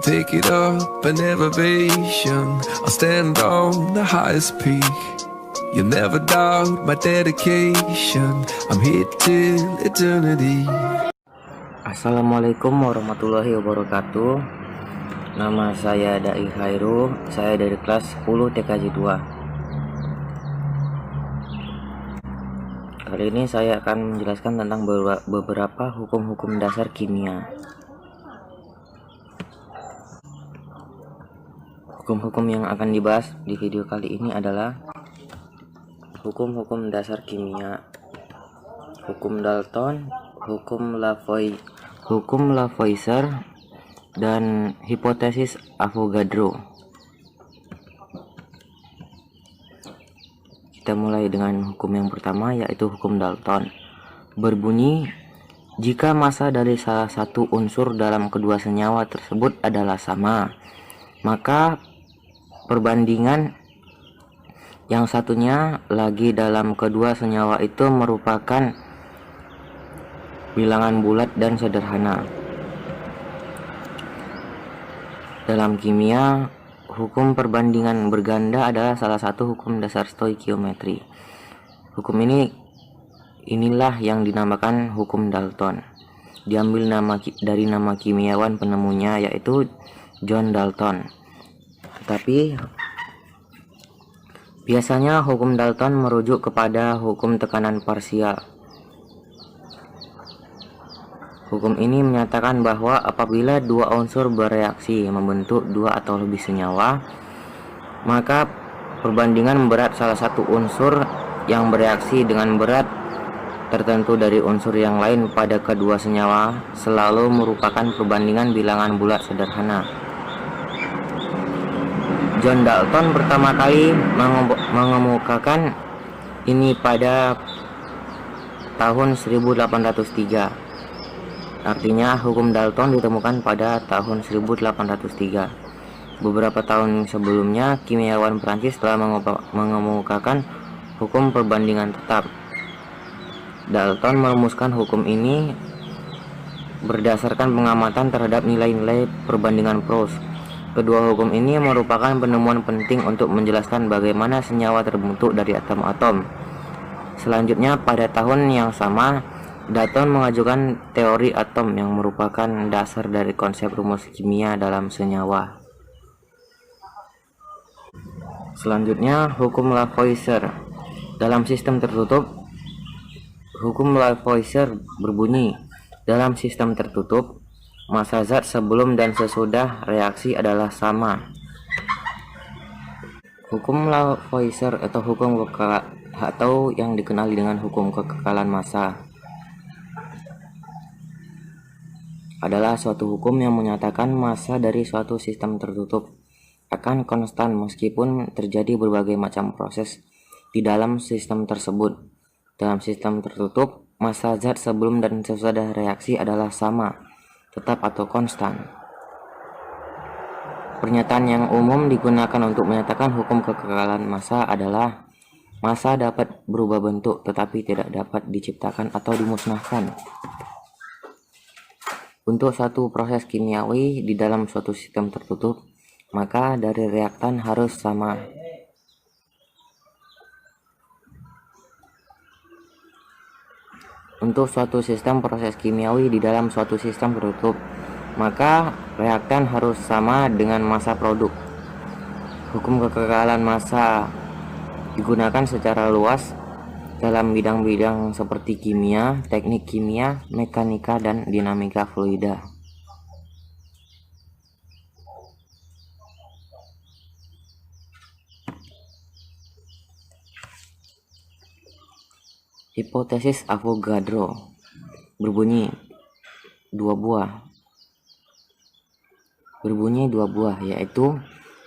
pick it up an elevation. I'll stand on the highest peak. You'll never doubt my dedication. I'm here till eternity. Assalamualaikum warahmatullahi wabarakatuh. Nama saya Dai Khairu. Saya dari kelas 10 TKJ 2. Kali ini saya akan menjelaskan tentang beberapa hukum-hukum dasar kimia. Hukum-hukum yang akan dibahas di video kali ini adalah hukum-hukum dasar kimia, hukum Dalton, hukum Lavoisier, dan hipotesis Avogadro. Kita mulai dengan hukum yang pertama, yaitu hukum Dalton. Berbunyi, jika massa dari salah satu unsur dalam kedua senyawa tersebut adalah sama, maka perbandingan yang satunya lagi dalam kedua senyawa itu merupakan bilangan bulat dan sederhana. Dalam kimia, hukum perbandingan berganda adalah salah satu hukum dasar stoikiometri. Hukum inilah yang dinamakan hukum Dalton. Diambil dari nama kimiawan penemunya, yaitu John Dalton. Tetapi biasanya hukum Dalton merujuk kepada hukum tekanan parsial. Hukum ini menyatakan bahwa apabila dua unsur bereaksi membentuk dua atau lebih senyawa, maka perbandingan berat salah satu unsur yang bereaksi dengan berat tertentu dari unsur yang lain pada kedua senyawa selalu merupakan perbandingan bilangan bulat sederhana. John Dalton pertama kali mengemukakan ini pada tahun 1803. Artinya hukum Dalton ditemukan pada tahun 1803. Beberapa tahun sebelumnya, kimiawan Prancis telah mengemukakan hukum perbandingan tetap. Dalton merumuskan hukum ini berdasarkan pengamatan terhadap nilai-nilai perbandingan Proust. Kedua hukum ini merupakan penemuan penting untuk menjelaskan bagaimana senyawa terbentuk dari atom-atom. Selanjutnya, pada tahun yang sama, Dalton mengajukan teori atom yang merupakan dasar dari konsep rumus kimia dalam senyawa. Selanjutnya, hukum Lavoisier. Dalam sistem tertutup, hukum Lavoisier berbunyi, dalam sistem tertutup, massa zat sebelum dan sesudah reaksi adalah sama. Hukum Lavoisier atau yang dikenal dengan hukum kekekalan massa adalah suatu hukum yang menyatakan massa dari suatu sistem tertutup akan konstan meskipun terjadi berbagai macam proses di dalam sistem tersebut. Dalam sistem tertutup, massa zat sebelum dan sesudah reaksi adalah sama, tetap atau konstan. Pernyataan yang umum digunakan untuk menyatakan hukum kekekalan massa adalah massa dapat berubah bentuk tetapi tidak dapat diciptakan atau dimusnahkan. Untuk suatu proses kimiawi di dalam suatu sistem tertutup, maka dari reaktan harus sama. Untuk suatu sistem proses kimiawi di dalam suatu sistem tertutup, maka reaktan harus sama dengan massa produk. Hukum kekekalan massa digunakan secara luas dalam bidang-bidang seperti kimia, teknik kimia, mekanika, dan dinamika fluida. Hipotesis Avogadro berbunyi dua buah, yaitu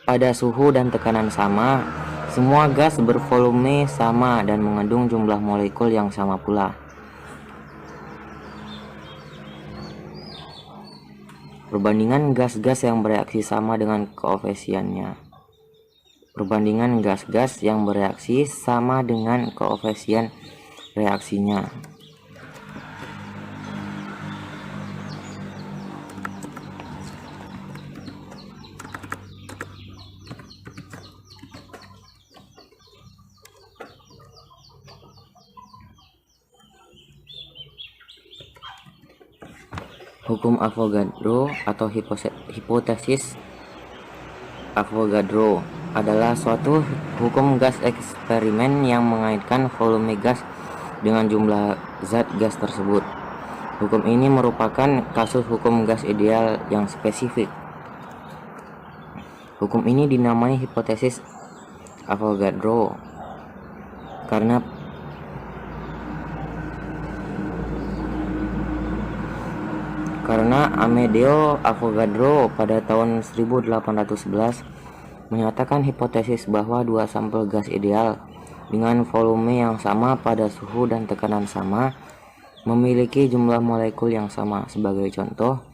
pada suhu dan tekanan sama, semua gas bervolume sama dan mengandung jumlah molekul yang sama pula. Perbandingan gas-gas yang bereaksi sama dengan koefisiennya. Perbandingan gas-gas yang bereaksi sama dengan koefisien reaksinya. Hukum Avogadro atau hipotesis Avogadro adalah suatu hukum gas eksperimen yang mengaitkan volume gas dengan jumlah zat gas tersebut. Hukum ini merupakan kasus hukum gas ideal yang spesifik. Hukum ini dinamai hipotesis Avogadro karena Amedeo Avogadro pada tahun 1811 menyatakan hipotesis bahwa dua sampel gas ideal dengan volume yang sama pada suhu dan tekanan sama memiliki jumlah molekul yang sama. Sebagai contoh,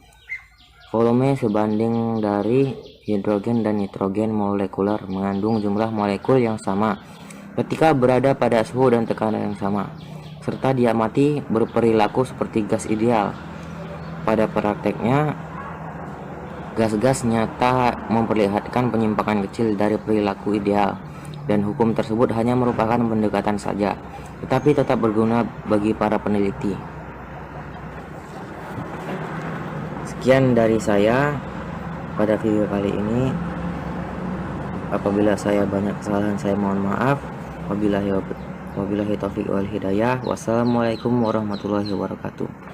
volume sebanding dari hidrogen dan nitrogen molekuler mengandung jumlah molekul yang sama ketika berada pada suhu dan tekanan yang sama, serta diamati berperilaku seperti gas ideal. Pada prakteknya, gas-gas nyata memperlihatkan penyimpangan kecil dari perilaku ideal, dan hukum tersebut hanya merupakan pendekatan saja, tetapi tetap berguna bagi para peneliti. Sekian dari saya pada video kali ini. Apabila saya banyak kesalahan, saya mohon maaf. Wabillahi taufiq wal hidayah. Wassalamualaikum warahmatullahi wabarakatuh.